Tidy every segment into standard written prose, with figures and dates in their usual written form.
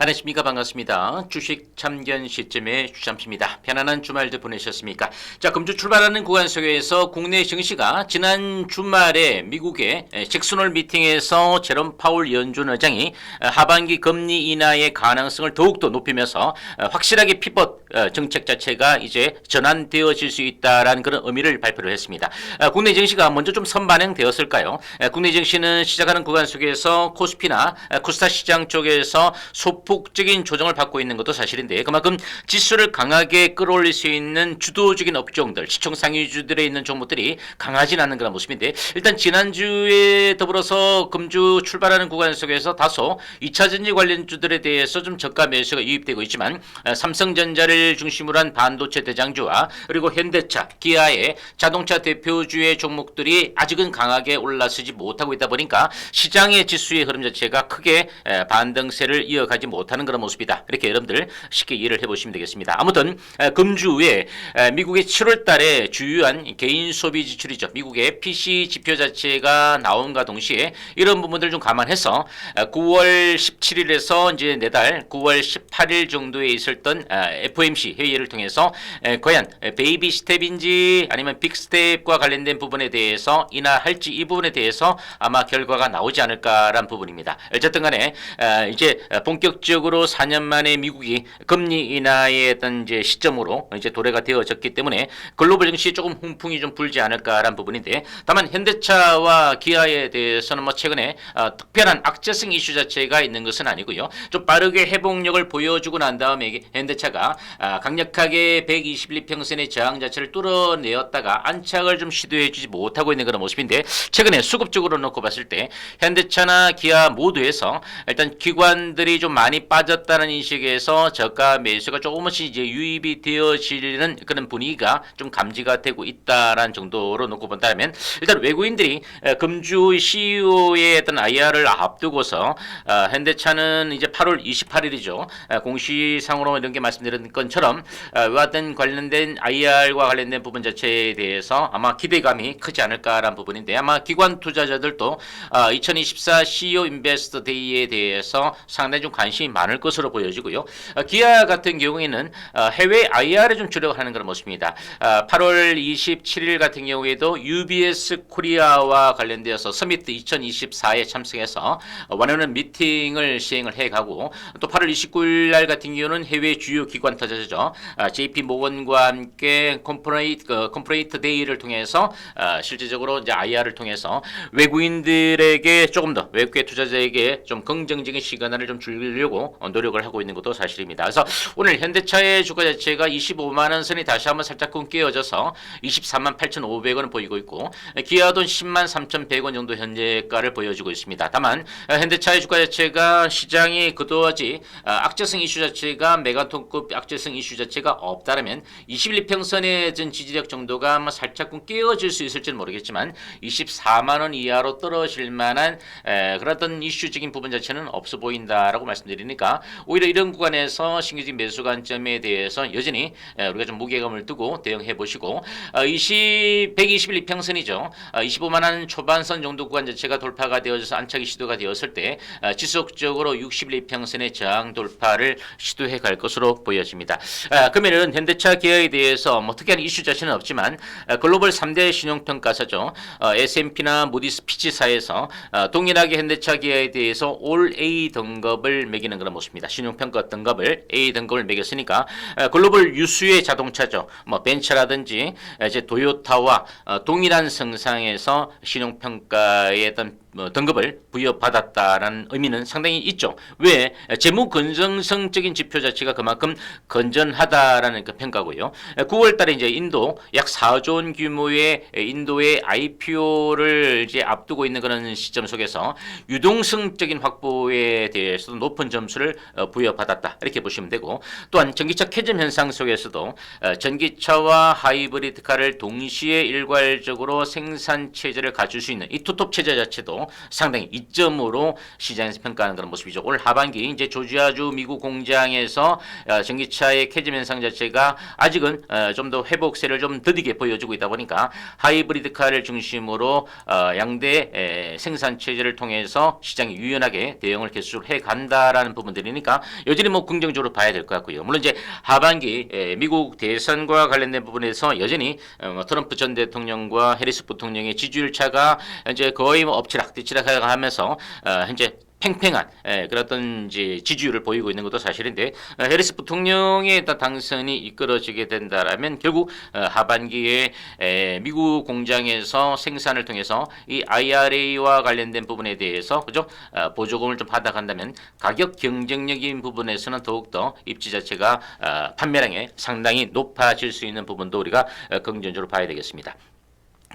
안녕하십니까. 반갑습니다. 주식 참견 시점의 주잠시입니다. 편안한 주말도 보내셨습니까? 자, 금주 출발하는 구간 속에서 국내 증시가 지난 주말에 미국의 잭슨홀 미팅에서 제롬 파월 연준 의장이 하반기 금리 인하의 가능성을 더욱더 높이면서 확실하게 피벗 정책 자체가 이제 전환되어질 수 있다라는 그런 의미를 발표를 했습니다. 국내 증시가 먼저 좀 선반영되었을까요? 국내 증시는 시작하는 구간 속에서 코스피나 코스닥 시장 쪽에서 소폭적인 조정을 받고 있는 것도 사실인데, 그만큼 지수를 강하게 끌어올릴 수 있는 주도적인 업종들, 시총 상위주들에 있는 종목들이 강하진 않는 그런 모습인데, 일단 지난주에 더불어서 금주 출발하는 구간 속에서 다소 2차전지 관련주들에 대해서 좀 저가 매수가 유입되고 있지만, 삼성전자를 중심으로 한 반도체 대장주와 그리고 현대차, 기아의 자동차 대표주의 종목들이 아직은 강하게 올라서지 못하고 있다 보니까 시장의 지수의 흐름 자체가 크게 반등세를 이어가지 못하는 그런 모습이다. 이렇게 여러분들 쉽게 이해를 해보시면 되겠습니다. 아무튼 금주 후에 미국의 7월 달에 주요한 개인 소비 지출이죠. 미국의 PC 지표 자체가 나온과 동시에 이런 부분들을 좀 감안해서 9월 17일에서 이제 내달 9월 18일 정도에 있었던 FOMC 회의를 통해서 과연 베이비 스텝인지 아니면 빅 스텝과 관련된 부분에 대해서 인하할지 이 부분에 대해서 아마 결과가 나오지 않을까라는 부분입니다. 어쨌든 간에 이제 본격적으로 4년 만에 미국이 금리 인하의 어떤 이제 시점으로 이제 도래가 되어졌기 때문에 글로벌 증시에 조금 훈풍이 좀 불지 않을까라는 부분인데, 다만 현대차와 기아에 대해서는 뭐 최근에 특별한 악재성 이슈 자체가 있는 것은 아니고요. 좀 빠르게 회복력을 보여주고 난 다음에 현대차가 강력하게 121평선의 저항 자체를 뚫어내었다가 안착을 좀 시도해주지 못하고 있는 그런 모습인데, 최근에 수급적으로 놓고 봤을 때 현대차나 기아 모두에서 일단 기관들이 좀 많이 빠졌다는 인식에서 저가 매수가 조금씩 이제 유입이 되어지는 그런 분위기가 좀 감지가 되고 있다라는 정도로 놓고 본다면, 일단 외국인들이 금주 CEO의 어떤 IR을 앞두고서 현대차는 이제 8월 28일이죠. 공시상으로 이런 게 말씀드린 것처럼 와던 관련된 IR과 관련된 부분 자체에 대해서 아마 기대감이 크지 않을까라는 부분인데, 아마 기관 투자자들도 2024 CEO 인베스터 데이에 대해서 상당히 좀 관심이 많을 것으로 보여지고요. 기아 같은 경우에는 해외 IR에 좀 주력을 하는 그런 모습입니다. 8월 27일 같은 경우에도 UBS 코리아와 관련되어서 서미트 2024에 참석해서 원하는 미팅을 시행을 해가고, 또 8월 29일 날 같은 경우는 해외 주요 기관 투자자죠. JP 모건과 함께 컴프레이트 데이를 통해서 실질적으로 이제 IR을 통해서 외국인들에게 조금 더 외국계 투자자에게 좀 긍정적인 시그널을 좀 주려고 노력을 하고 있는 것도 사실입니다. 그래서 오늘 현대차의 주가 자체가 25만 원 선이 다시 한번 살짝 깨어져서 24만 8,500원을 보이고 있고, 기아도 10만 3,100원 정도 현재가를 보여주고 있습니다. 다만 현대차의 주가 자체가 시장이 그도하지 악재성 이슈 자체가 메가톤급 악재성 이슈 자체가 없다면 21평선의 전 지지력 정도가 뭐 살짝 깨어질 수 있을지는 모르겠지만 24만 원 이하로 떨어질 만한 그런 이슈적인 부분 자체는 없어 보인다라고 말씀드리니까, 오히려 이런 구간에서 신규적인 매수 관점에 대해서 여전히 우리가 좀 무게감을 두고 대응해 보시고, 121평선이죠. 25만 원 초반선 정도 구간 자체가 돌파가 되어져서 안착이 시도가 되었을 때 지속적으로 61평선의 저항 돌파를 시도해 갈 것으로 보여집니다. 그러면은 현대차 기아에 대해서 뭐 특이한 이슈 자체는 없지만 글로벌 3대 신용평가사죠. S&P나 무디스 피치사에서 동일하게 현대차 기아에 대해서 올 A 등급을 매기는 그런 모습입니다. 신용평가 등급을 A 등급을 매겼으니까 글로벌 유수의 자동차죠. 뭐 벤처라든지 이제 도요타와 동일한 성상에서 신용평가의 어떤 등급을 부여받았다라는 의미는 상당히 있죠. 왜? 재무 건전성적인 지표 자체가 그만큼 건전하다라는 그 평가고요. 9월 달에 이제 인도 약 4조 원 규모의 인도의 IPO를 이제 앞두고 있는 그런 시점 속에서 유동성적인 확보에 대해서도 높은 점수를 부여받았다. 이렇게 보시면 되고, 또한 전기차 캐즘 현상 속에서도 전기차와 하이브리드카를 동시에 일괄적으로 생산 체제를 갖출 수 있는 이 투톱 체제 자체도 상당히 이점으로 시장에서 평가하는 그런 모습이죠. 올 하반기 이제 조지아주 미국 공장에서 전기차의 캐즘 현상 자체가 아직은 좀 더 회복세를 좀 더디게 보여주고 있다 보니까 하이브리드카를 중심으로 양대 생산 체제를 통해서 시장이 유연하게 대응을 계속적으로 해 간다라는 부분들이니까 여전히 뭐 긍정적으로 봐야 될 것 같고요. 물론 이제 하반기 미국 대선과 관련된 부분에서 여전히 트럼프 전 대통령과 해리스 부통령의 지지율 차가 이제 거의 뭐 엎치락뒤치락 하면서 현재 팽팽한 그런 이제 지지율을 보이고 있는 것도 사실인데 해리스 부통령의 당선이 이끌어지게 된다라면 결국 하반기에 미국 공장에서 생산을 통해서 이 IRA와 관련된 부분에 대해서 그죠 보조금을 좀 받아간다면 가격 경쟁력인 부분에서는 더욱더 입지 자체가 판매량이 상당히 높아질 수 있는 부분도 우리가 긍정적으로 봐야 되겠습니다.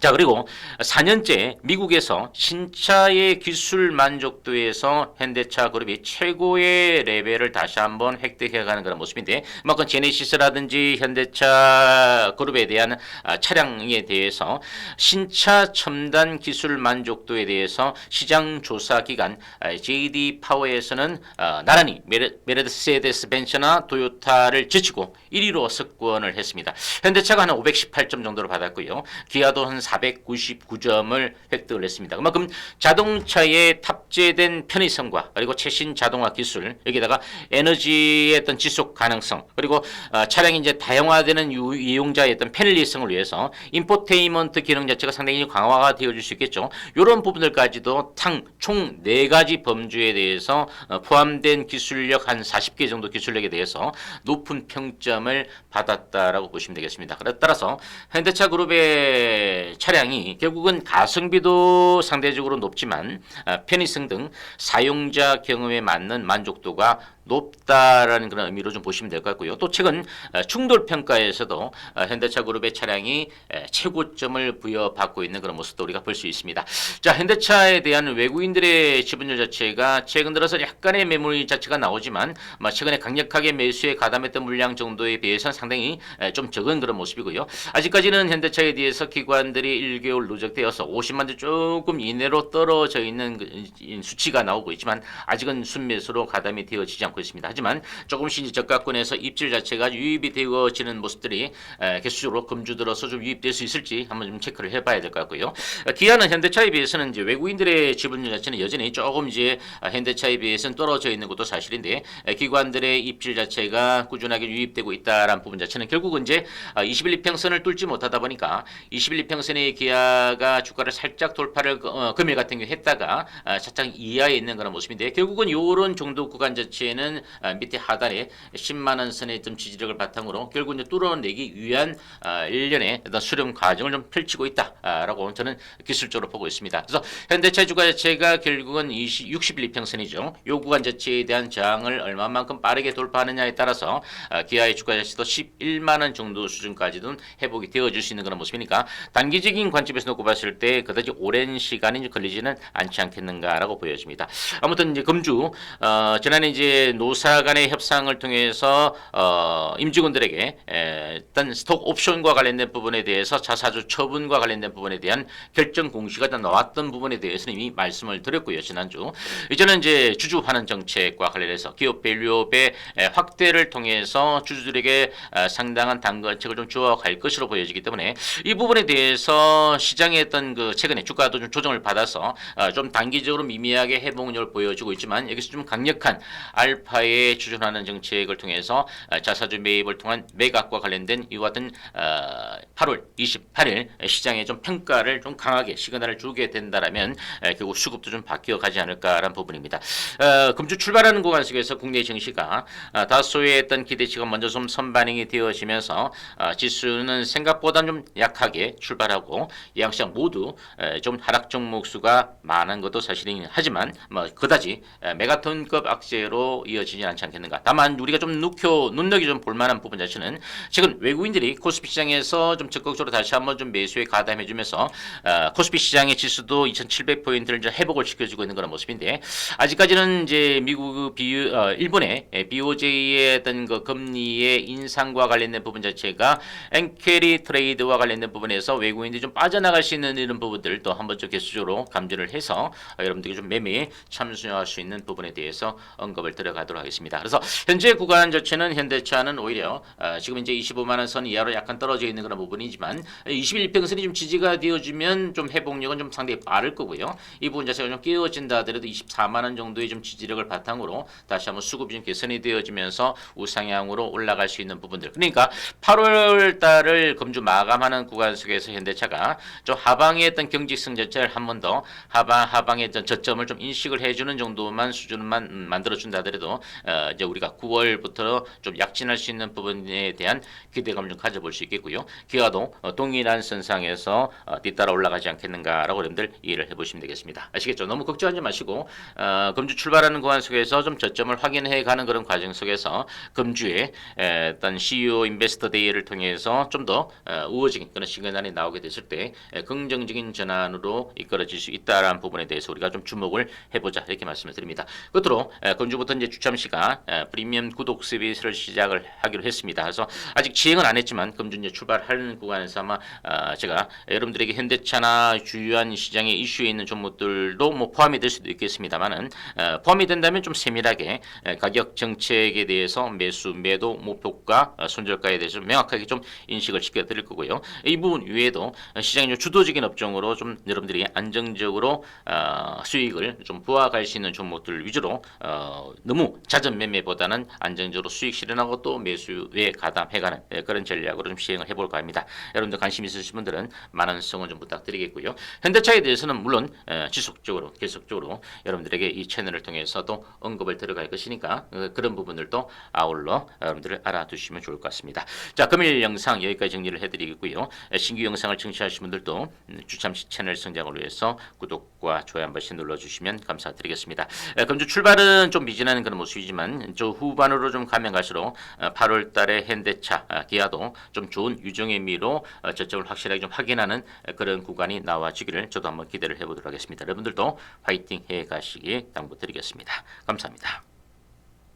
자, 그리고 4년째 미국에서 신차의 기술 만족도에서 현대차 그룹이 최고의 레벨을 다시 한번 획득해가는 그런 모습인데, 그 제네시스라든지 현대차 그룹에 대한 차량에 대해서 신차 첨단 기술 만족도에 대해서 시장 조사 기관 JD 파워에서는 나란히 메르세데스 벤츠나 토요타를 제치고 1위로 석권을 했습니다. 현대차가 한 518점 정도를 받았고요. 기아도 한 499점을 획득을 했습니다. 그만큼 자동차에 탑재된 편의성과 그리고 최신 자동화 기술, 여기다가 에너지의 어떤 지속 가능성, 그리고 차량이 이제 다양화되는 이용자의 어떤 편리성을 위해서 인포테인먼트 기능 자체가 상당히 강화가 되어질 수 있겠죠. 이런 부분들까지도 총 4가지 범주에 대해서 포함된 기술력 한 40개 정도 기술력에 대해서 높은 평점을 받았다라고 보시면 되겠습니다. 따라서 현대차 그룹의 차량이 결국은 가성비도 상대적으로 높지만 편의성 등 사용자 경험에 맞는 만족도가 높다라는 그런 의미로 좀 보시면 될 것 같고요. 또 최근 충돌 평가에서도 현대차 그룹의 차량이 최고점을 부여받고 있는 그런 모습도 우리가 볼 수 있습니다. 자, 현대차에 대한 외국인들의 지분율 자체가 최근 들어서 약간의 매물 자체가 나오지만 최근에 강력하게 매수에 가담했던 물량 정도에 비해서는 상당히 좀 적은 그런 모습이고요. 아직까지는 현대차에 대해서 기관들이 1개월 누적되어서 50만 대 조금 이내로 떨어져 있는 수치가 나오고 있지만 아직은 순매수로 가담이 되어지지 않고 있습니다. 하지만 조금씩 저가권에서 입질 자체가 유입이 되어지는 모습들이 계속적으로 금주 들어서 좀 유입될 수 있을지 한번 좀 체크를 해봐야 될 것 같고요. 기아는 현대차에 비해서는 이제 외국인들의 지분율 자체는 여전히 조금 이제 현대차에 비해서는 떨어져 있는 것도 사실인데 기관들의 입질 자체가 꾸준하게 유입되고 있다라는 부분 자체는 결국은 이제 21이평선을 뚫지 못하다 보니까 21이평선의 기아가 주가를 살짝 돌파를 금일 같은 경우 했다가 차창 이하에 있는 그런 모습인데 결국은 이런 정도 구간 자체는 밑에 하단에 10만 원 선의 좀 지지력을 바탕으로 결국 이제 뚫어내기 위한 일련의 어떤 수렴 과정을 좀 펼치고 있다라고 저는 기술적으로 보고 있습니다. 그래서 현대차 주가 자체가 결국은 61이평선이죠. 요 구간 자체에 대한 저항을 얼마만큼 빠르게 돌파하느냐에 따라서 기아의 주가 자체도 11만 원 정도 수준까지도 회복이 되어질 수 있는 그런 모습이니까 단기적인 관점에서 놓고 봤을 때 그다지 오랜 시간이 걸리지는 않지 않겠는가라고 보여집니다. 아무튼 이제 금주 지난해 이제 노사 간의 협상을 통해서 임직원들에게 일단 스톡 옵션과 관련된 부분에 대해서 자사주 처분과 관련된 부분에 대한 결정 공시가 나왔던 부분에 대해서는 이미 말씀을 드렸고요. 지난주 이제는 이제 주주 환원 정책과 관련해서 기업 밸류업의 확대를 통해서 주주들에게 상당한 당근책을 좀 주어갈 것으로 보여지기 때문에 이 부분에 대해서 시장의 어떤 그 최근에 주가도 좀 조정을 받아서 좀 단기적으로 미미하게 회복률을 보여주고 있지만 여기서 좀 강력한 알파의 주전하는 정책을 통해서 자사주 매입을 통한 매각과 관련된 이와 같은 8월 28일 시장에 좀 평가를 좀 강하게 시그널을 주게 된다라면 결국 수급도 좀 바뀌어 가지 않을까라는 부분입니다. 금주 출발하는 구간 속에서 국내 증시가 다소의 어떤 기대치가 먼저 좀 선반영이 되어지면서 지수는 생각보다 좀 약하게 출발하고 양시장 모두 좀 하락 종목 수가 많은 것도 사실이긴 하지만 그다지 메가톤급 악재로 이어지지 않지 않겠는가. 다만 우리가 좀 눈여겨 좀 볼만한 부분 자체는 최근 외국인들이 코스피 시장에서 좀 적극적으로 다시 한번 좀 매수에 가담해주면서 코스피 시장의 지수도 2,700포인트를 이제 회복을 시켜주고 있는 그런 모습인데 아직까지는 이제 미국 일본의 BOJ의 어떤 그 금리의 인상과 관련된 부분 자체가 엔캐리 트레이드와 관련된 부분에서 외국인들이 좀 빠져나갈 수 있는 이런 부분들 또 한번 좀 개수적으로 감지를 해서 여러분들이 좀 매매에 참여할 수 있는 부분에 대해서 언급을 들어가도록 하겠습니다. 그래서 현재 구간 자체는 현대차는 오히려 지금 이제 25만 원 선 이하로 약간 떨어져 있는 그런 부분이지만 21평선이 좀 지지가 되어주면 좀 회복력은 좀 상당히 빠를 거고요. 이 부분 자체가 좀 깨어진다 하더라도 24만 원 정도의 좀 지지력을 바탕으로 다시 한번 수급이 좀 개선이 되어지면서 우상향으로 올라갈 수 있는 부분들. 그러니까 8월 달을 금주 마감하는 구간 속에서 현대차가 좀 하방의 어떤 경직성 자체를 한 번 더 하방의 저점을 좀 인식을 해주는 정도만 수준만 만들어준다 하더라도 이제 우리가 9월부터 좀 약진할 수 있는 부분에 대한 기대감을 좀 가져볼 수 있겠고요. 기아도 동일한 선상에서 뒤따라 올라가지 않겠는가라고 여러분들 이해를 해보시면 되겠습니다. 아시겠죠? 너무 걱정하지 마시고 금주 출발하는 구간 속에서 좀 저점을 확인해 가는 그런 과정 속에서 금주에 어떤 CEO 인베스터 데이를 통해서 좀 더 우호적인 그런 시그널이 나오게 됐을 때 긍정적인 전환으로 이끌어질 수 있다라는 부분에 대해서 우리가 좀 주목을 해보자 이렇게 말씀을 드립니다. 끝으로 금주부터 이제 추첨 시간 프리미엄 구독 서비스를 시작을 하기로 했습니다. 그래서 아직 시행은 안 했지만 금주 이제 출발하는 구간에서 아마 제가 여러분들에게 현대차나 주요한 시장의 이슈에 있는 종목들도 뭐 포함이 될 수도 있겠습니다만은 포함이 된다면 좀 세밀하게 가격 정책에 대해서 매수, 매도, 목표가, 손절가에 대해서 명확하게 좀 인식을 시켜드릴 거고요. 이 부분 외에도 시장의 주도적인 업종으로 좀 여러분들이 안정적으로 수익을 좀 부어갈 수 있는 종목들 위주로 너무 잦은 매매보다는 안정적으로 수익 실현하고 또 매수에 가담해가는 그런 전략으로 좀 시행을 해볼까 합니다. 여러분들 관심 있으신 분들은 많은 성원 좀 부탁드리겠고요. 현대차에 대해서는 물론 지속적으로 계속적으로 여러분들에게 이 채널을 통해서도 언급을 들어갈 것이니까 그런 부분들도 아울러 여러분들을 알아두시면 좋을 것 같습니다. 자, 금일 영상 여기까지 정리를 해드리겠고요. 신규 영상을 청취하신 분들도 주참시 채널 성장을 위해서 구독과 좋아요 한 번씩 눌러주시면 감사드리겠습니다. 금주 출발은 좀 미진한 그런 모습이지만 저 후반으로 좀 가면 갈수록 8월 달에 현대차, 기아도 좀 좋은 유종의 미로 저점을 확실하게 좀 확인하는 그런 구간이 나와주기를 저도 한번 기대를 해보도록 하겠습니다. 여러분들도 화이팅 해 가시기 당부드리겠습니다. 감사합니다.